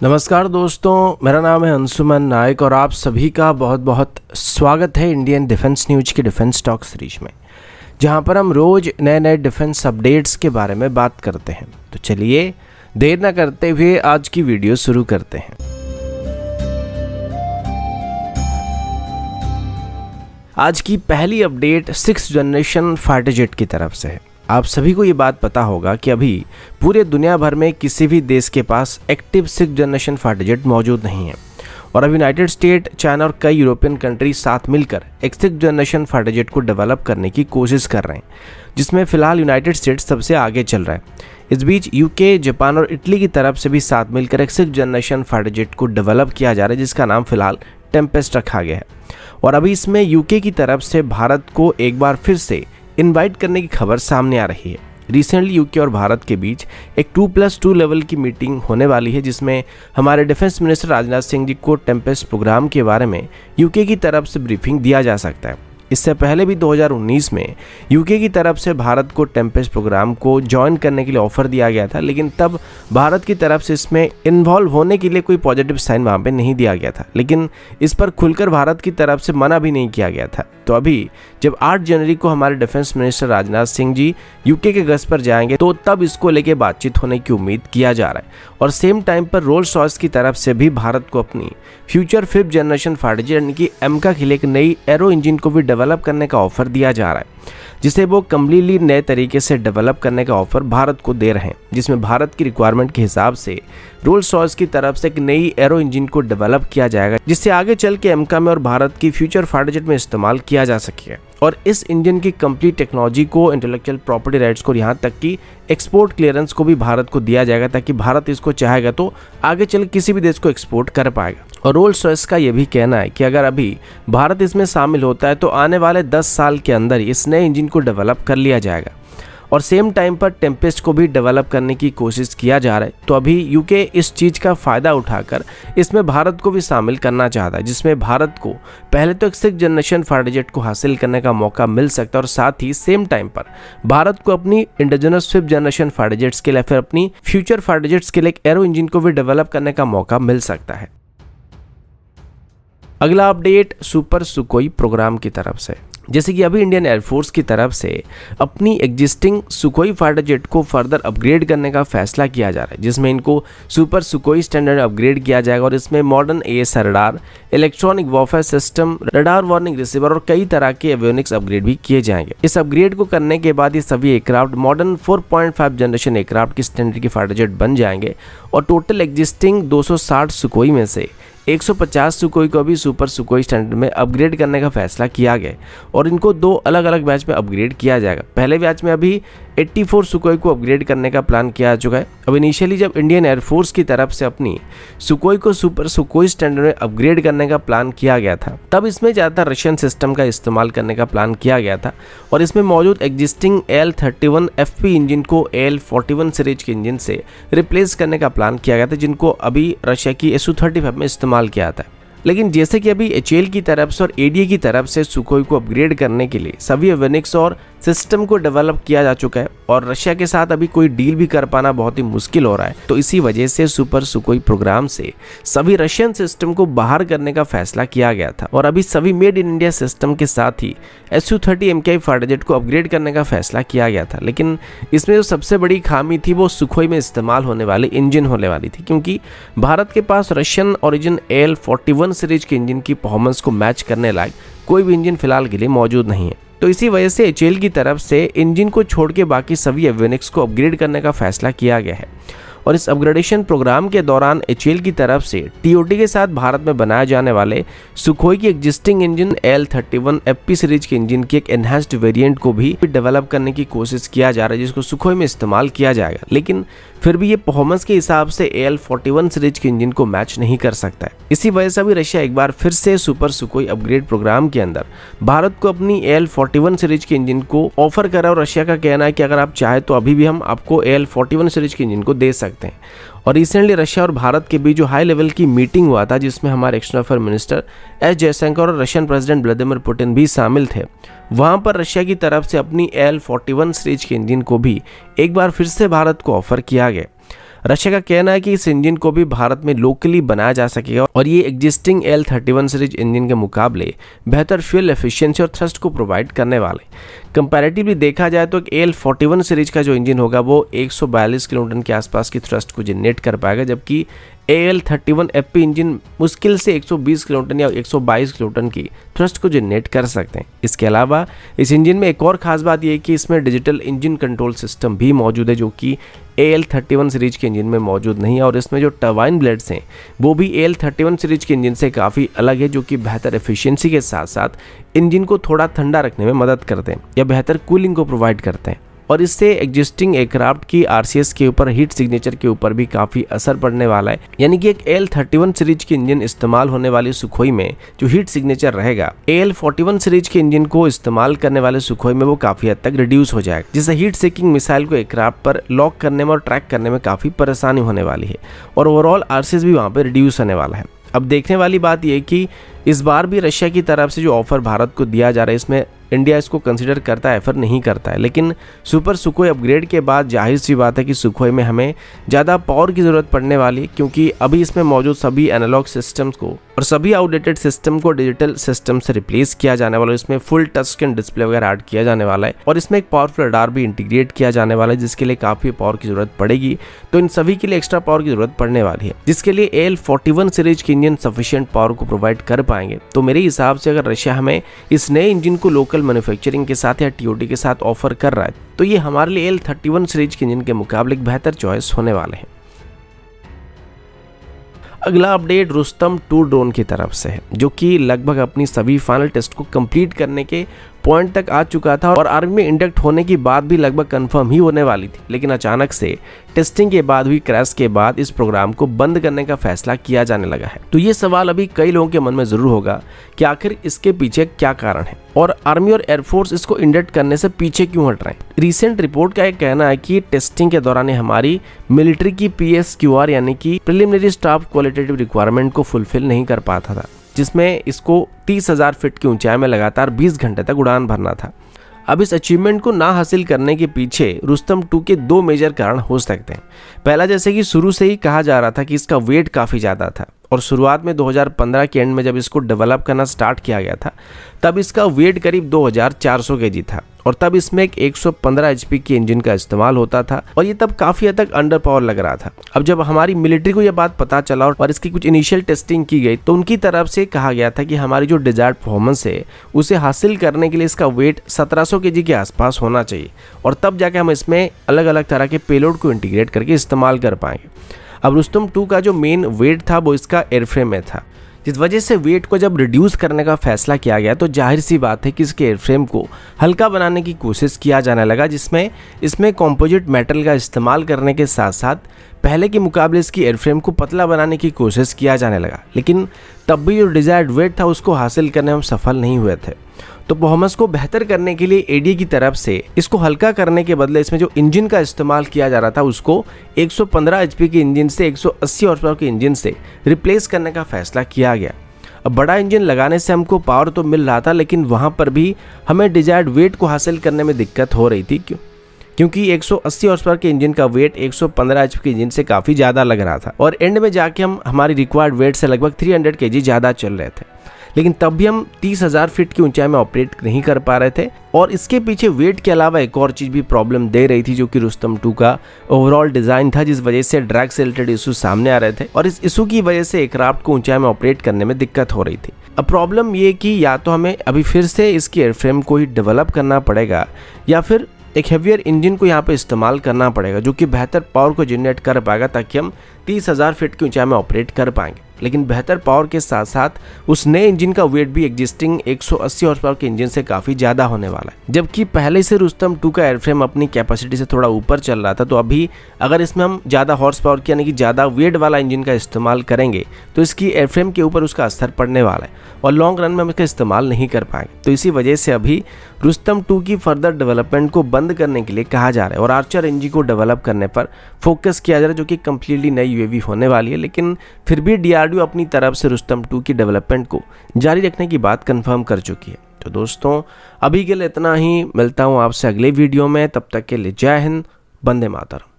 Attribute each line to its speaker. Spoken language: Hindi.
Speaker 1: नमस्कार दोस्तों, मेरा नाम है अंशुमन नायक और आप सभी का बहुत बहुत स्वागत है इंडियन डिफेंस न्यूज की डिफेंस टॉक सीरीज में, जहां पर हम रोज नए नए डिफेंस अपडेट्स के बारे में बात करते हैं। तो चलिए देर न करते हुए आज की वीडियो शुरू करते हैं। आज की पहली update 6th generation fighter jet की तरफ से है। आप सभी को ये बात पता होगा कि अभी पूरे दुनिया भर में किसी भी देश के पास active 6th generation fighter jet मौजूद नहीं है और अब यूनाइटेड स्टेट, चाइना और कई यूरोपियन कंट्री साथ मिलकर एक 6th जनरेशन फाइटर जेट को डेवलप करने की कोशिश कर रहे हैं, जिसमें फिलहाल यूनाइटेड स्टेट्स सबसे आगे चल रहा है। इस बीच यूके, जापान और इटली की तरफ से भी साथ मिलकर एक 6th जनरेशन फाइटर जेट को डेवलप किया जा रहा है, जिसका नाम फिलहाल टेम्पेस्ट रखा गया है। और अभी इसमें यूके की तरफ से भारत को एक बार फिर से इनवाइट करने की खबर सामने आ रही है। रिसेंटली यूके और भारत के बीच एक 2+2 लेवल की मीटिंग होने वाली है, जिसमें हमारे डिफेंस मिनिस्टर राजनाथ सिंह जी को टेम्पेस्ट प्रोग्राम के बारे में यूके की तरफ से ब्रीफिंग दिया जा सकता है। इससे पहले भी 2019 में यूके की तरफ से भारत को टेम्पेस्ट प्रोग्राम को ज्वाइन करने के लिए ऑफर दिया गया था, लेकिन तब भारत की तरफ से इसमें इन्वॉल्व होने के लिए कोई पॉजिटिव साइन वहाँ पे नहीं दिया गया था, लेकिन इस पर खुलकर भारत की तरफ से मना भी नहीं किया गया था। तो अभी जब 8 जनवरी को हमारे defence minister Rajnath Singh ji UK के गश्त पर जाएंगे, तो तब इसको लेके बातचीत होने की उम्मीद किया जा रहा है। और सेम टाइम पर रोल्स रॉयस की तरफ से भी भारत को अपनी future 5th generation fighter jet यानी कि एमका के लिए एक नई एरो इंजन को भी डेवलप करने का ऑफर दिया जा रहा है, जिसे वो कम्प्लीटली नए तरीके से डेवलप करने का ऑफर भारत को दे रहे हैं, जिसमें भारत की रिक्वायरमेंट के हिसाब से रोल्स रॉयस की तरफ से एक नई एरो इंजन को डेवलप किया जाएगा, जिससे आगे चल के एमका में और भारत की फ्यूचर फाइटर जेट में इस्तेमाल किया जा सके। और इस इंजन की कंप्लीट टेक्नोलॉजी को, इंटेलेक्चुअल प्रॉपर्टी राइट्स को, यहाँ तक कि एक्सपोर्ट क्लियरेंस को भी भारत को दिया जाएगा, ताकि भारत इसको चाहेगा तो आगे चल किसी भी देश को एक्सपोर्ट कर पाएगा। और रोल्स रॉयस का यह भी कहना है कि अगर अभी भारत इसमें शामिल होता है तो आने वाले 10 साल के अंदर इस नए इंजन को डेवलप कर लिया जाएगा। और सेम टाइम पर टेम्पेस्ट को भी डेवलप करने की कोशिश किया जा रहा है। तो अभी यूके इस चीज़ का फ़ायदा उठाकर इसमें भारत को भी शामिल करना चाहता है, जिसमें भारत को पहले तो एक 6th जनरेशन फाइटर जेट को हासिल करने का मौका मिल सकता है और साथ ही सेम टाइम पर भारत को अपनी indigenous 5th generation fighter jets के लिए, फिर अपनी फ्यूचर फाइटर जेट्स के लिए एक एरो इंजन को भी डेवलप करने का मौका मिल सकता है। अगला अपडेट सुपर सुकोई प्रोग्राम की तरफ से। जैसे कि अभी इंडियन एयरफोर्स की तरफ से अपनी एग्जिस्टिंग सुकोई फाइटर जेट को फर्दर अपग्रेड करने का फैसला किया जा रहा है, जिसमें इनको सुपर सुकोई स्टैंडर्ड अपग्रेड किया जाएगा और इसमें modern as radar, electronic warfare system, radar warning receiver और कई तरह के एवियोनिक्स अपग्रेड भी किए जाएंगे। इस अपग्रेड को करने के बाद ये सभी एयरक्राफ्ट मॉडर्न 4.5 जनरेशन एयरक्राफ्ट की स्टैंडर्ड की फाइटर जेट बन जाएंगे और टोटल एग्जिस्टिंग 260 सुकोई में से 150 सुकोई को भी सुपर सुकोई स्टैंडर्ड में अपग्रेड करने का फैसला किया गया और इनको 2 अलग अलग बैच में अपग्रेड किया जाएगा। पहले बैच में अभी 84 सुकोई को अपग्रेड करने का प्लान किया जा चुका है। अब इनिशियली जब इंडियन एयरफोर्स की तरफ से अपनी सुकोई को सुपर सुकोई स्टैंडर्ड में अपग्रेड करने का प्लान किया गया था, तब इसमें ज़्यादातर रशियन सिस्टम का इस्तेमाल करने का प्लान किया गया था और इसमें मौजूद एग्जिस्टिंग AL-31 FP इंजन को AL-41 सीरीज के इंजन से रिप्लेस करने का प्लान किया गया था, जिनको अभी रशिया की Su-35 में इस्तेमाल किया था। लेकिन जैसे कि अभी HAL की तरफ से और ADA की तरफ से सुकोई को अपग्रेड करने के लिए सभी एवियोनिक्स और सिस्टम को डेवलप किया जा चुका है और रशिया के साथ अभी कोई डील भी कर पाना बहुत ही मुश्किल हो रहा है, तो इसी वजह से सुपर सुकोई प्रोग्राम से सभी रशियन सिस्टम को बाहर करने का फैसला किया गया था और अभी सभी मेड इन इंडिया सिस्टम के साथ ही Su-30 MKI फाइटर जेट को अपग्रेड करने का फैसला किया गया था। लेकिन इसमें जो सबसे बड़ी खामी थी वो सुकोई में इस्तेमाल होने वाली इंजन होने वाली थी, क्योंकि भारत के पास रशियन ओरिजिन AL-41 सीरीज के इंजन की परफॉर्मेंस को मैच करने लायक कोई भी इंजन फिलहाल के लिए मौजूद नहीं है। तो इसी वजह से HAL की तरफ से इंजन को छोड़ के बाकी सभी एवियोनिक्स को अपग्रेड करने का फैसला किया गया है और इस अपग्रेडेशन प्रोग्राम के दौरान HAL की तरफ से TOT के साथ भारत में बनाए जाने वाले सुखोई की existing engine AL-31 FP series के इंजन की एक एनहांस्ड वेरिएंट को भी डेवलप करने की कोशिश किया जा रहा है, जिसको सुखोई में इस्तेमाल किया जाएगा। लेकिन फिर भी ये परफॉर्मेंस के हिसाब से AL-41 सीरीज के इंजन को मैच नहीं कर सकता है। इसी वजह से अभी रशिया एक बार फिर से सुपर सुकोई अपग्रेड प्रोग्राम के अंदर भारत को अपनी AL-41 सीरीज के इंजन को ऑफर करा और रशिया का कहना है कि अगर आप चाहे तो अभी भी हम आपको AL-41 सीरीज के इंजन को दे सकते हैं। और रिसेंटली रशिया और भारत के बीच जो हाई लेवल की मीटिंग हुआ था, जिसमें हमारे external affair minister S Jaishankar और रशियन प्रेसिडेंट व्लादिमीर पुतिन भी शामिल थे, वहां पर रशिया की तरफ से अपनी AL-41 सीरीज के इंजन को भी एक बार फिर से भारत को ऑफर किया गया। रशिया का कहना है कि इस इंजन को भी भारत में लोकली बनाया जा सकेगा और ये एग्जिस्टिंग AL-31 सीरीज इंजन के मुकाबले बेहतर फ्यूल एफिशिएंसी और थ्रस्ट को प्रोवाइड करने वाले। कंपैरेटिवली देखा जाए तो AL-41 सीरीज का जो इंजन होगा वो 142 किलोन्यूटन के आसपास की थ्रस्ट को जनरेट कर पाएगा, जबकि AL-31 FP इंजन मुश्किल से 120 किलोन्यूटन या 122 किलोन्यूटन की थ्रस्ट को जनरेट कर सकते हैं। इसके अलावा इस इंजन में एक और खास बात यह है कि इसमें डिजिटल इंजन कंट्रोल सिस्टम भी मौजूद है, जो कि AL-31 सीरीज के इंजन में मौजूद नहीं है। और इसमें जो टर्बाइन ब्लेड्स हैं वो भी AL-31 सीरीज के इंजन से काफ़ी अलग है, जो कि बेहतर एफिशिएंसी के साथ साथ इंजन को थोड़ा ठंडा रखने में मदद करते हैं या बेहतर कूलिंग को प्रोवाइड करते हैं। और इससे एग्जिस्टिंग एयरक्राफ्ट की RCS के ऊपर हीट सिग्नेचर के ऊपर भी काफ़ी असर पड़ने वाला है। यानी कि एक AL-31 सीरीज के इंजन इस्तेमाल होने वाली सुखोई में जो हीट सिग्नेचर रहेगा, AL-41 सीरीज के इंजन को इस्तेमाल करने वाले सुखोई में वो काफ़ी हद तक रिड्यूस हो जाएगा, जिससे हीट सीकिंग मिसाइल को एयरक्राफ्ट पर लॉक करने में और ट्रैक करने में काफ़ी परेशानी होने वाली है और ओवरऑल RCS भी वहाँ पर रिड्यूस होने वाला है। अब देखने वाली बात यह कि इस बार भी रशिया की तरफ से जो ऑफर भारत को दिया जा रहा है, इसमें इंडिया इसको कंसिडर करता है, एफर नहीं करता है। लेकिन सुपर सुखोई अपग्रेड के बाद जाहिर सी बात है कि सुखोई में हमें ज़्यादा पावर की ज़रूरत पड़ने वाली है, क्योंकि अभी इसमें मौजूद सभी एनालॉग सिस्टम्स को और सभी आउटडेटेड सिस्टम को डिजिटल सिस्टम से रिप्लेस किया जाने वाला है। इसमें फुल टच स्क्रीन डिस्प्ले वगैरह ऐड किया जाने वाला है और इसमें एक पावरफुल रडार भी इंटीग्रेट किया जाने वाला है, जिसके लिए काफ़ी पावर की ज़रूरत पड़ेगी। तो इन सभी के लिए एक्स्ट्रा पावर की ज़रूरत पड़ने वाली है, जिसके लिए AL-41 सीरीज के इंजन सफिशिएंट पावर को प्रोवाइड कर पाएंगे। तो मेरे हिसाब से अगर रशिया हमें इस नए इंजन को लोकल मैन्युफैक्चरिंग के साथ या TOT के साथ ऑफर कर रहा है, तो ये हमारे लिए AL-31 सीरीज के इंजन के मुकाबले एक बेहतर चॉइस होने वाले हैं। अगला अपडेट रुस्तम 2 ड्रोन की तरफ से है, जो कि लगभग अपनी सभी फाइनल टेस्ट को कंप्लीट करने के पॉइंट तक आ चुका था और आर्मी में इंडक्ट होने की बात भी लगभग कंफर्म ही होने वाली थी। लेकिन अचानक से टेस्टिंग के बाद हुई क्रैश के बाद इस प्रोग्राम को बंद करने का फैसला किया जाने लगा है। तो ये सवाल अभी कई लोगों के मन में जरूर होगा कि आखिर इसके पीछे क्या कारण है और आर्मी और एयरफोर्स इसको इंडक्ट करने से पीछे क्यों हट रहे हैं। रिसेंट रिपोर्ट का एक कहना है कि टेस्टिंग के दौरान हमारी मिलिट्री की PSQR यानी कि प्रिलिमिनरी स्टाफ क्वालिटेटिव रिक्वायरमेंट को फुलफिल नहीं कर पाता था, जिसमें इसको 30,000 फीट की ऊंचाई में लगातार 20 घंटे तक उड़ान भरना था। अब इस अचीवमेंट को ना हासिल करने के पीछे रुस्तम 2 के 2 मेजर कारण हो सकते हैं। पहला, जैसे कि शुरू से ही कहा जा रहा था कि इसका वेट काफ़ी ज़्यादा था और शुरुआत में 2015 के एंड में जब इसको डेवलप करना स्टार्ट किया गया था तब इसका वेट करीब 2400 kg था और तब इसमें एक 115 HP की इंजन का इस्तेमाल होता था और ये तब काफ़ी हद तक अंडर पावर लग रहा था। अब जब हमारी मिलिट्री को यह बात पता चला और इसकी कुछ इनिशियल टेस्टिंग की गई तो उनकी तरफ से कहा गया था कि हमारी जो डिजायर्ड परफॉर्मेंस है उसे हासिल करने के लिए इसका वेट 1700 kg के आसपास होना चाहिए और तब जाके हम इसमें अलग अलग तरह के पेलोड को इंटीग्रेट करके इस्तेमाल कर पाएंगे। अब रुस्तम 2 का जो मेन वेट था वो इसका एयरफ्रेम में था, जिस वजह से वेट को जब रिड्यूस करने का फैसला किया गया तो जाहिर सी बात है कि इसके एयरफ्रेम को हल्का बनाने की कोशिश किया जाने लगा, जिसमें इसमें कंपोजिट मेटल का इस्तेमाल करने के साथ साथ पहले के मुकाबले इसकी एयरफ्रेम को पतला बनाने की कोशिश किया जाने लगा। लेकिन तब भी जो डिजायर्ड वेट था उसको हासिल करने में हम सफल नहीं हुए थे। तो परफॉर्मेंस को बेहतर करने के लिए ADA की तरफ से इसको हल्का करने के बदले इसमें जो इंजन का इस्तेमाल किया जा रहा था उसको 115 HP के इंजन से 180 हॉर्स पावर के इंजन से रिप्लेस करने का फैसला किया गया। अब बड़ा इंजन लगाने से हमको पावर तो मिल रहा था, लेकिन वहाँ पर भी हमें डिजायर्ड वेट को हासिल करने में दिक्कत हो रही थी। क्योंकि 180 हॉर्स पावर के इंजन का वेट 115 HP के इंजन से काफ़ी ज़्यादा लग रहा था और एंड में जाके हम हमारी रिक्वायर्ड वेट से लगभग 300 kg ज़्यादा चल रहे थे। लेकिन तब भी हम 30,000 फीट की ऊंचाई में ऑपरेट नहीं कर पा रहे थे और इसके पीछे वेट के अलावा एक और चीज़ भी प्रॉब्लम दे रही थी, जो कि रुस्तम 2 का ओवरऑल डिज़ाइन था, जिस वजह से ड्रैग से रिलेटेड इशू सामने आ रहे थे और इस इशू की वजह से एयरक्राफ्ट को ऊंचाई में ऑपरेट करने में दिक्कत हो रही थी। अब प्रॉब्लम ये कि या तो हमें अभी फिर से इसकी एयरफ्रेम को ही डेवलप करना पड़ेगा या फिर एक हेवियर इंजन को यहाँ पे इस्तेमाल करना पड़ेगा, जो कि बेहतर पावर को जनरेट कर पाएगा ताकि हम 30,000 फीट की ऊंचाई में ऑपरेट कर पाएंगे। लेकिन बेहतर पावर के साथ साथ उस नए इंजन का वेट भी एग्जिस्टिंग 180 हॉर्स पावर के इंजन से काफ़ी ज़्यादा होने वाला है। जबकि पहले से रुस्तम 2 का एयरफ्रेम अपनी कैपेसिटी से थोड़ा ऊपर चल रहा था, तो अभी अगर इसमें हम ज़्यादा हॉर्स पावर की यानी कि ज़्यादा वेट वाला इंजन का इस्तेमाल करेंगे तो इसकी एयरफ्रेम के ऊपर उसका असर पड़ने वाला है और लॉन्ग रन में हम इसका इस्तेमाल नहीं कर पाएंगे। तो इसी वजह से अभी रुस्तम 2 की फर्दर डेवलपमेंट को बंद करने के लिए कहा जा रहा है और आर्चर एनजी को डेवलप करने पर फोकस किया जा रहा है, जो कि कम्प्लीटली नई UAV होने वाली है। लेकिन फिर भी DRDO अपनी तरफ से रुस्तम 2 की डेवलपमेंट को जारी रखने की बात कंफर्म कर चुकी है। तो दोस्तों अभी के लिए इतना ही, मिलता हूँ आपसे अगले वीडियो में, तब तक के लिए जय हिंद, वंदे मातरम।